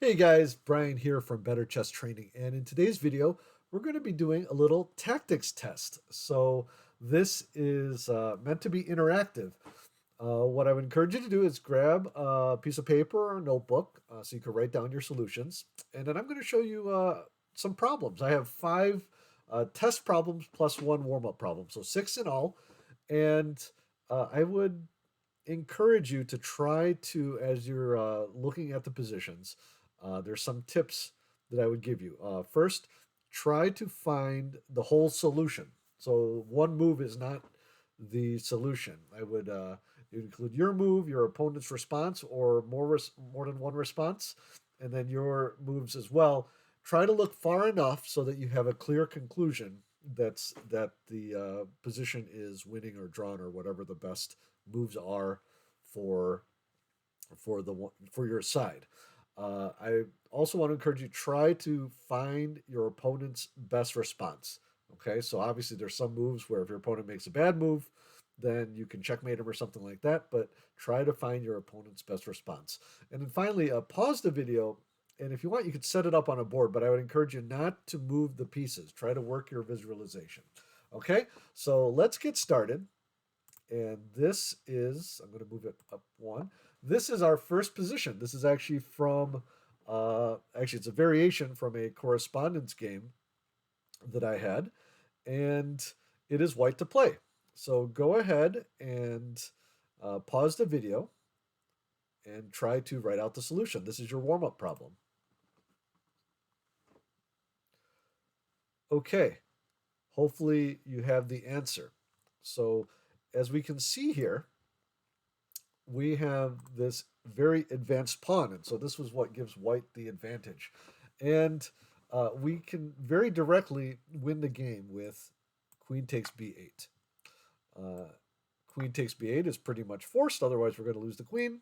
Hey guys, Brian here from Better Chess Training, and in today's video, we're going to be doing a little tactics test. So this is meant to be interactive. What I would encourage you to do is grab a piece of paper or a notebook so you can write down your solutions, and then I'm going to show you some problems. I have five test problems plus one warm-up problem, so six in all, and I would encourage you to try to, as you're looking at the positions, there's some tips that I would give you. First, try to find the whole solution. So one move is not the solution. I would include your move, your opponent's response, or more than one response, and then your moves as well. Try to look far enough so that you have a clear conclusion that the position is winning or drawn or whatever the best moves are for for your side. I also want to encourage you try to find your opponent's best response. Okay, so obviously there's some moves where if your opponent makes a bad move, then you can checkmate him or something like that. But try to find your opponent's best response. And then finally, pause the video. And if you want, you could set it up on a board, but I would encourage you not to move the pieces. Try to work your visualization. Okay, so let's get started. And this is, I'm going to move it up one. This is our first position. This is actually from, actually, it's a variation from a correspondence game that I had. And it is white to play. So go ahead and pause the video and try to write out the solution. This is your warm up problem. Okay, hopefully you have the answer. So as we can see here, we have this very advanced pawn. And so this was what gives white the advantage. And we can very directly win the game with queen takes b8. Uh, queen takes b8 is pretty much forced, otherwise we're going to lose the queen.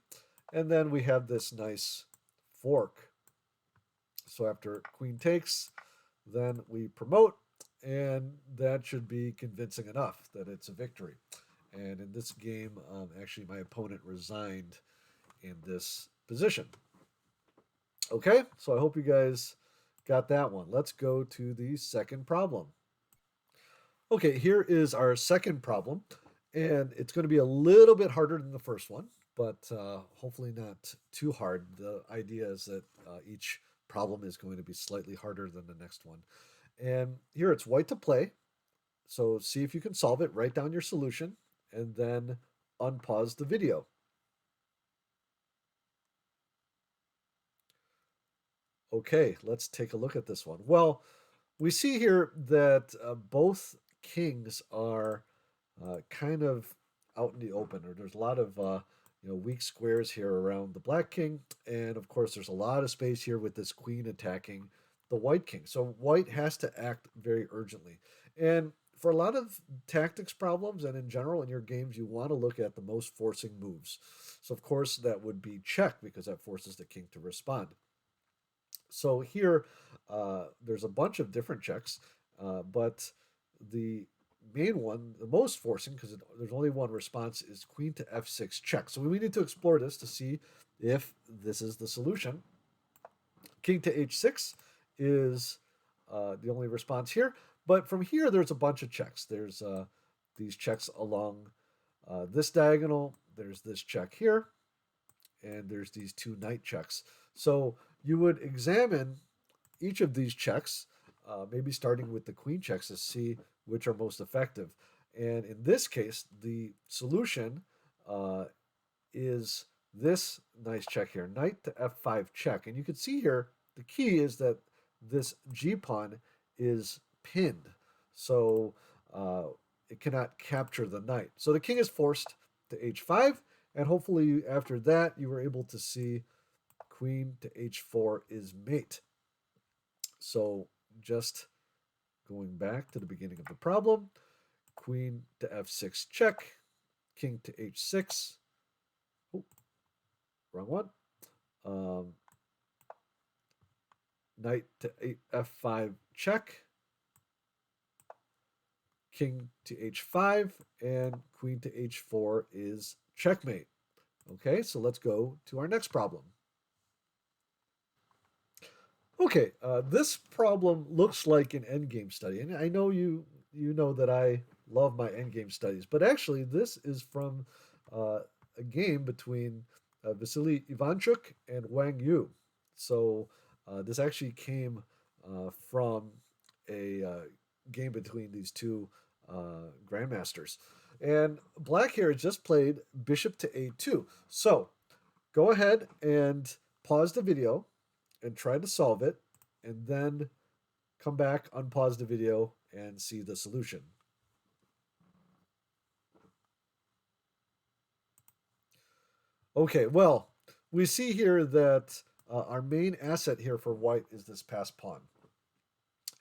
And then we have this nice fork. So after queen takes, then we promote, and that should be convincing enough that it's a victory. And in this game, actually, my opponent resigned in this position. Okay, so I hope you guys got that one. Let's go to the second problem. Okay, here is our second problem, and it's going to be a little bit harder than the first one, but hopefully not too hard. The idea is that each problem is going to be slightly harder than the next one. And here it's white to play. So see if you can solve it, write down your solution, and then unpause the video. Okay, let's take a look at this one. Well, we see here that both kings are kind of out in the open, or there's a lot of weak squares here around the black king, and of course there's a lot of space here with this queen attacking the white king. So white has to act very urgently, and for a lot of tactics problems and in general in your games, you want to look at the most forcing moves. So of course that would be check because that forces the king to respond. So here, there's a bunch of different checks, but the main one, the most forcing, because there's only one response, is queen to f6 check. So we need to explore this to see if this is the solution. King to h6 is the only response here, but from here there's a bunch of checks. There's these checks along this diagonal. There's this check here, and there's these two knight checks. So you would examine each of these checks, maybe starting with the queen checks to see which are most effective. And in this case, the solution is this nice check here, knight to f5 check. And you can see here, the key is that this g pawn is pinned. So it cannot capture the knight. So the king is forced to h5, and hopefully after that you were able to see queen to h4 is mate. So just going back to the beginning of the problem, queen to f6 check, king to h6. Oh, wrong one. Um, knight to f5 check, king to h5, and queen to h4 is checkmate. Okay, so let's go to our next problem. Okay, this problem looks like an endgame study, and I know you know that I love my endgame studies, but actually this is from uh, a game between Vasily Ivanchuk and Wang Yu. So this actually came from a game between these two grandmasters, and Black here just played Bishop to A2. So go ahead and pause the video and try to solve it, and then come back, unpause the video, and see the solution. Okay, well, we see here that our main asset here for white is this passed pawn.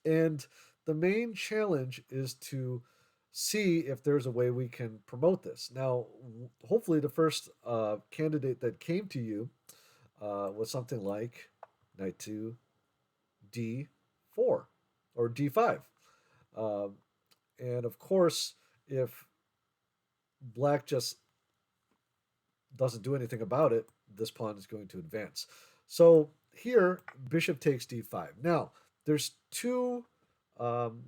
And the main challenge is to see if there's a way we can promote this. Now, hopefully, the first candidate that came to you was something like knight to d4 or d5. Um, and of course, if black just doesn't do anything about it, this pawn is going to advance. So here, bishop takes d5. Now, there's two um,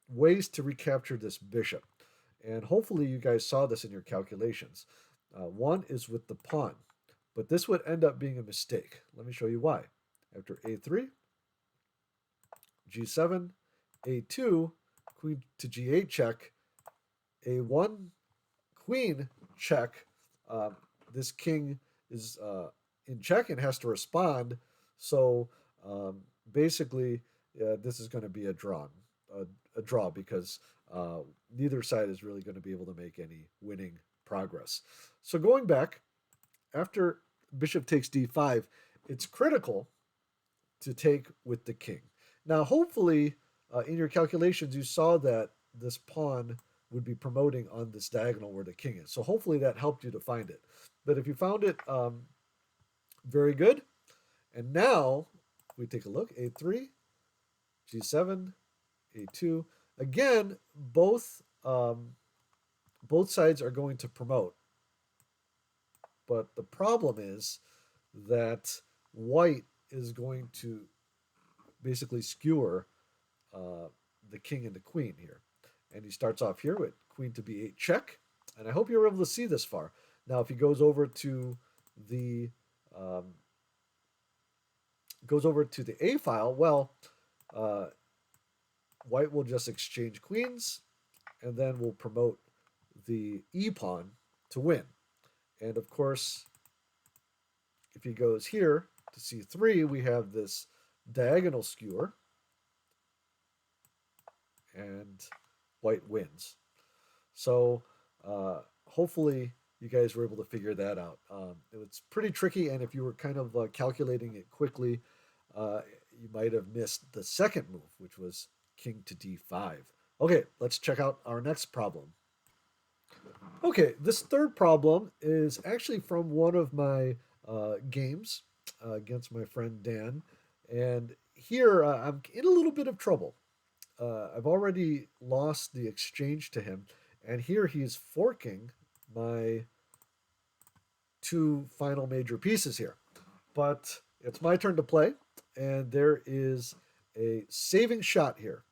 ways to recapture this bishop. And hopefully you guys saw this in your calculations. One is with the pawn, but this would end up being a mistake. Let me show you why. After a3, g7, a2, queen to g8 check, a1, queen check. This king is in check and has to respond. So basically, this is going to be a draw because neither side is really going to be able to make any winning progress. So going back, after bishop takes d5, it's critical to take with the king. Now, hopefully, in your calculations, you saw that this pawn would be promoting on this diagonal where the king is. So hopefully that helped you to find it. But if you found it, very good. And now we take a look. A3, G7, A2. Again, both sides are going to promote. But the problem is that white is going to basically skewer the king and the queen here. And he starts off here with queen to b8 check. And I hope you're able to see this far. Now, if he the um, goes over to the A file, well, uh, white will just exchange queens, and then we'll promote the E pawn to win. And of course, if he goes here to C3, we have this diagonal skewer, and white wins. So hopefully you guys were able to figure that out. It's pretty tricky, and if you were kind of calculating it quickly, you might have missed the second move, which was king to d5. Okay, let's check out our next problem. Okay, this third problem is actually from one of my games against my friend Dan. And here I'm in a little bit of trouble. I've already lost the exchange to him, and here he's forking my two final major pieces here. But it's my turn to play, and there is a saving shot here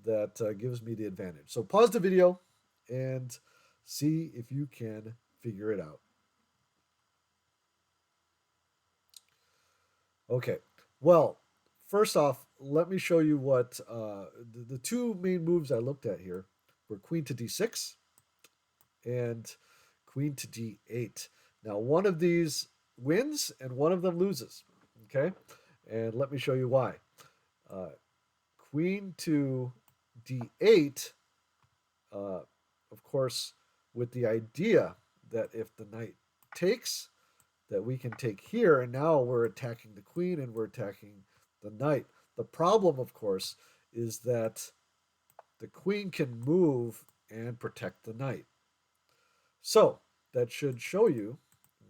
that gives me the advantage. So pause the video and see if you can figure it out. Okay, well, first off, let me show you what the two main moves I looked at here were queen to d6 and queen to d8. Now, one of these wins and one of them loses. Okay, and let me show you why. Uh, queen to d8, of course, with the idea that if the knight takes, that we can take here, and now we're attacking the queen and we're attacking the knight. The problem, of course, is that the queen can move and protect the knight. So that should show you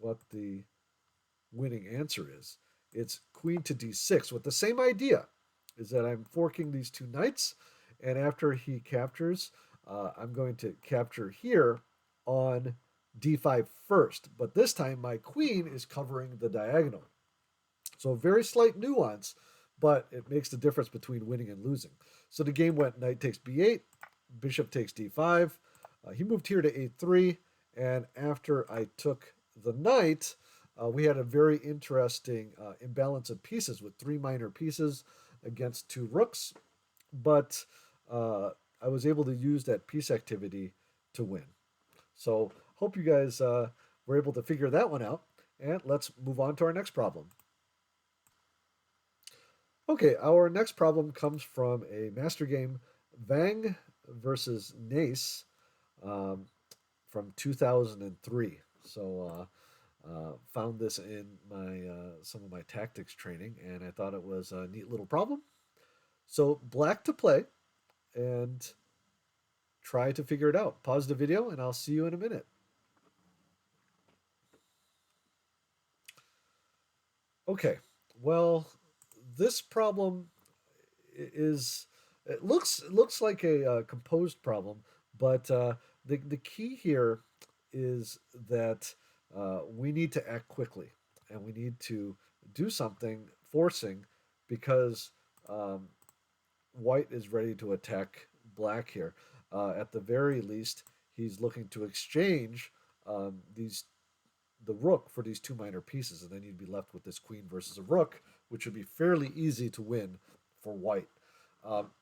what the winning answer is. It's queen to d6 with the same idea, is that I'm forking these two knights, and after he captures, I'm going to capture here on d5 first, but this time my queen is covering the diagonal. So a very slight nuance, but it makes the difference between winning and losing. So the game went knight takes b8, bishop takes d5. He moved here to a3, and after I took the knight, we had a very interesting imbalance of pieces with three minor pieces against two rooks, but uh, I was able to use that piece activity to win. So hope you guys were able to figure that one out. And let's move on to our next problem. Okay, our next problem comes from a master game, Vang versus Nace, um, from 2003. So found this in my some of my tactics training, and I thought it was a neat little problem. So black to play, and try to figure it out. Pause the video, and I'll see you in a minute. Okay, well, this problem is it looks like a composed problem, but the key here is that we need to act quickly and we need to do something forcing because um, white is ready to attack black here. At the very least, he's looking to exchange these the rook for these two minor pieces, and then you'd be left with this queen versus a rook, which would be fairly easy to win for white.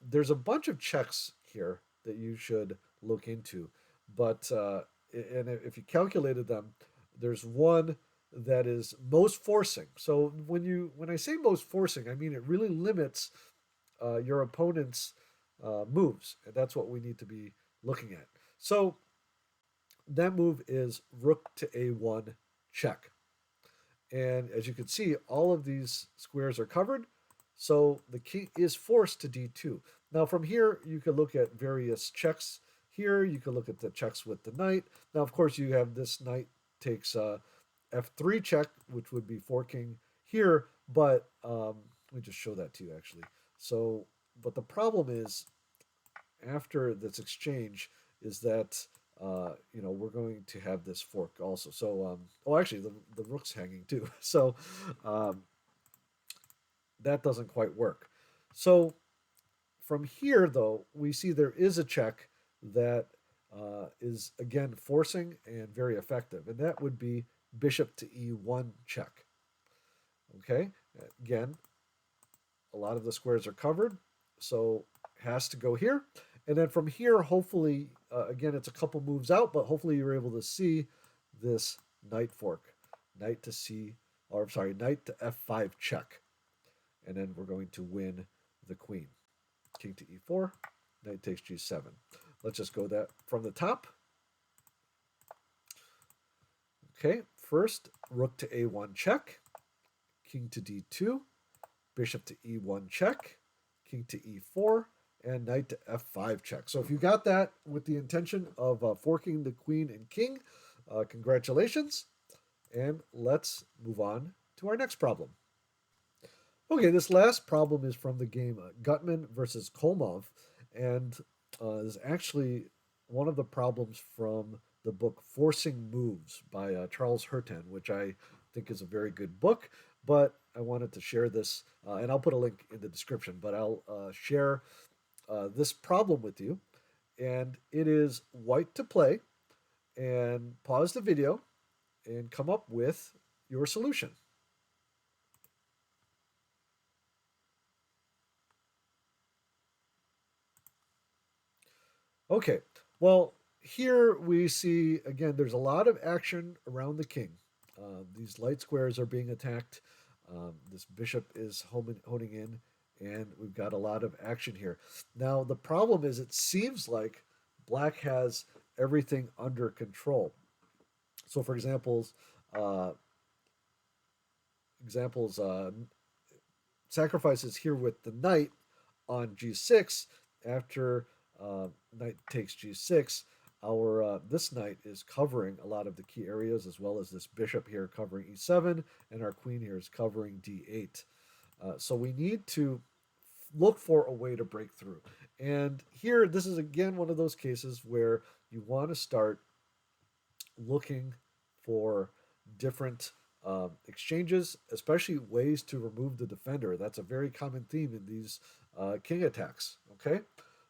There's a bunch of checks here that you should look into, but and if you calculated them, there's one that is most forcing. So when I say most forcing, I mean it really limits your opponent's moves, and that's what we need to be looking at. So that move is rook to a1 check. And as you can see, all of these squares are covered. So the king is forced to d2. Now from here, you can look at various checks. Here, you can look at the checks with the knight. Now, of course, you have this knight takes f3 check, which would be forking here. But let me just show that to you, actually. So, but the problem is, after this exchange, is that we're going to have this fork also. So, oh, actually, the rook's hanging too. So, um, that doesn't quite work. So, from here, though, we see there is a check that is again forcing and very effective, and that would be bishop to e1 check. Okay, again, a lot of the squares are covered, so has to go here. And then from here, hopefully, again, it's a couple moves out, but hopefully you're able to see this knight fork. Knight to c, or sorry, knight to f5 check. And then we're going to win the queen. King to e4, knight takes g7. Let's just go that from the top. Okay, first, rook to a1 check, king to d2, bishop to e1 check, king to e4, and knight to f5 check. So if you got that with the intention of forking the queen and king, congratulations. And let's move on to our next problem. Okay, this last problem is from the game Gutman versus Kolmov, and is actually one of the problems from the book Forcing Moves by Charles Hurtan, which I think is a very good book. But I wanted to share this, and I'll put a link in the description, but I'll share this problem with you. And it is white to play, and pause the video and come up with your solution. Okay, well, here we see again, there's a lot of action around the king. These light squares are being attacked. This bishop is honing in, and we've got a lot of action here. Now, the problem is it seems like black has everything under control. So, for uh, examples, sacrifices here with the knight on g6 after knight takes g6. Our this knight is covering a lot of the key areas, as well as this bishop here covering e7, and our queen here is covering d8. So we need to look for a way to break through. And here, this is again one of those cases where you want to start looking for different exchanges, especially ways to remove the defender. That's a very common theme in these king attacks. Okay,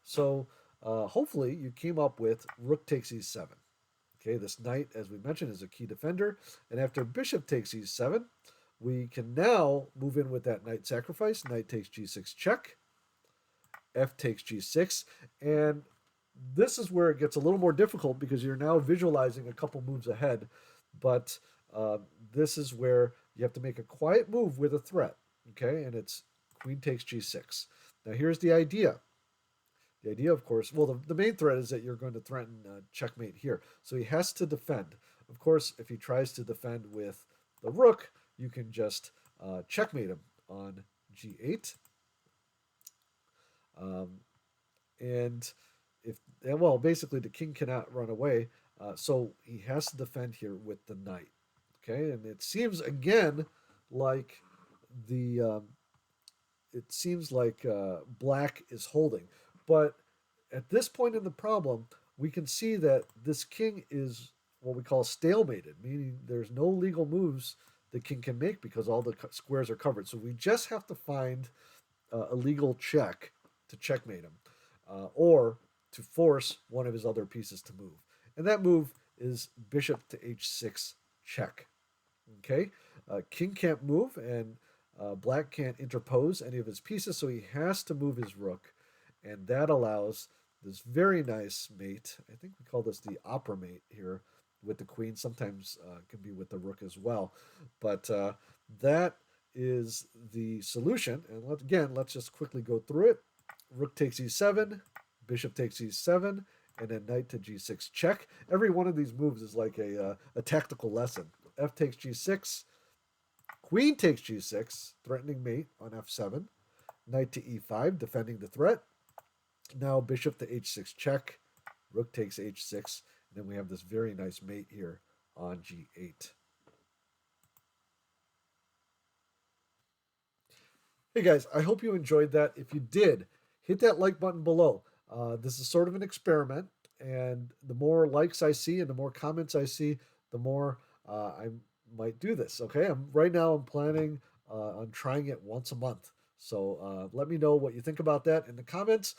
so hopefully you came up with rook takes e7. Okay, this knight, as we mentioned, is a key defender, and after bishop takes e7, we can now move in with that knight sacrifice. Knight takes g6 check, f takes g6, and this is where it gets a little more difficult because you're now visualizing a couple moves ahead, but uh, this is where you have to make a quiet move with a threat. Okay, and it's queen takes g6. Now here's the idea. The idea, of course, well, the main threat is that you're going to threaten checkmate here. So he has to defend. Of course, if he tries to defend with the rook, you can just checkmate him on g8. Um, and well, basically the king cannot run away, so he has to defend here with the knight. Okay, and it seems again like the it seems like black is holding, but at this point in the problem, we can see that this king is what we call stalemated, meaning there's no legal moves the king can make because all the squares are covered. So we just have to find a legal check to checkmate him, or to force one of his other pieces to move. And that move is bishop to h6 check. Okay, king can't move, and black can't interpose any of his pieces, so he has to move his rook, and that allows this very nice mate. I think we call this the opera mate here with the queen. Sometimes can be with the rook as well, but that is the solution. And again, let's just quickly go through it. Rook takes e7, bishop takes e7, and then knight to g6 check. Every one of these moves is like a tactical lesson. F takes g6, queen takes g6, threatening mate on f7, knight to e5, defending the threat. Now bishop to h6 check, rook takes h6, and then we have this very nice mate here on g8. Hey guys, I hope you enjoyed that. If you did, hit that like button below. This is sort of an experiment, and the more likes I see and the more comments I see, the more I might do this. Okay, right now I'm planning on trying it once a month. So let me know what you think about that in the comments.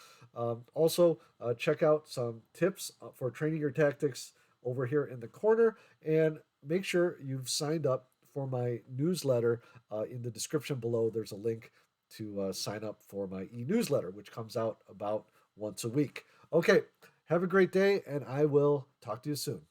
Also, check out some tips for training your tactics over here in the corner, and make sure you've signed up for my newsletter. In the description below, there's a link to sign up for my e-newsletter, which comes out about once a week. Okay, have a great day, and I will talk to you soon.